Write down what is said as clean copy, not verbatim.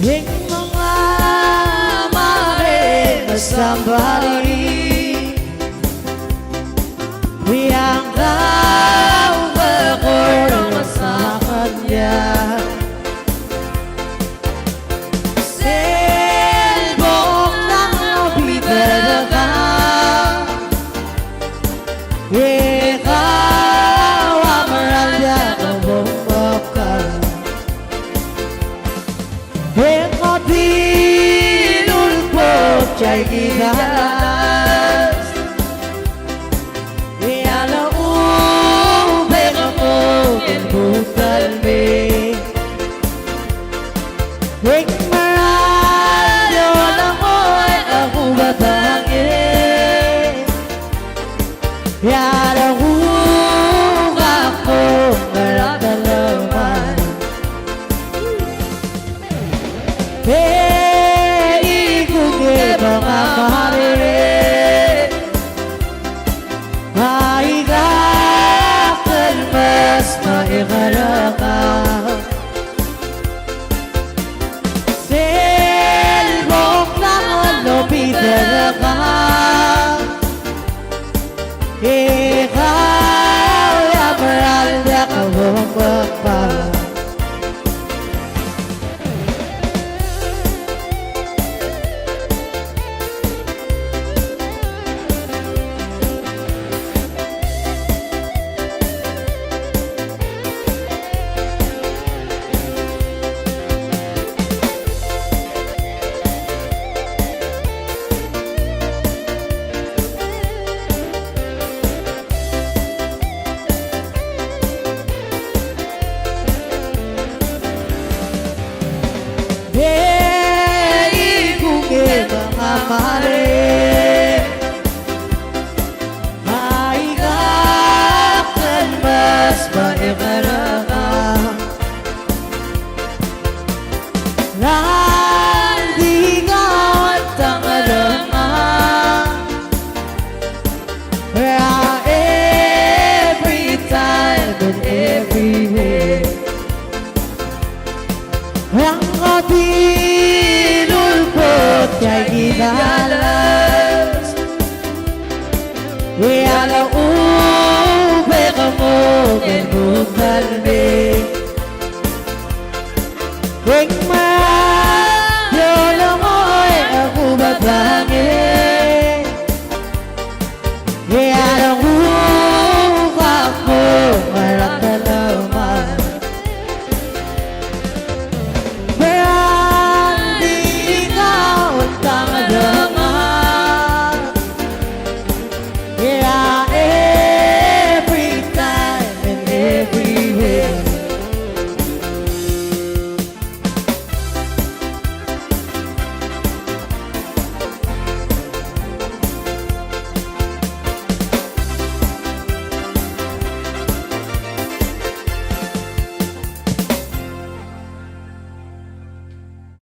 Yung mga mare na somebody yang kau berkorban sa kanya. Selbok ng nabibera ka, ikaw ang maralya ng bumbakan. Ikaw dinulpot siya'y gigalas, ialang ubeng ako kinbutan me. Wik maralyo lang mo'y ako batangin, ialang ubeng ako maratalaman. Ikugit mga mare, maigatan mas maikalaka. Selbok ng nabibera ka, ikaw ang maralya ka bumababa. Ikugit mga mare, maigatan mas maikalaka. Nandigan tangalangan, every time and everywhere. Ang katinulpot kay gigalas, ialang ubeng ako kinbutan me. Wik maralyo lang mo'y ako batangin, ialang ubeng ako maratalaman. Yeah.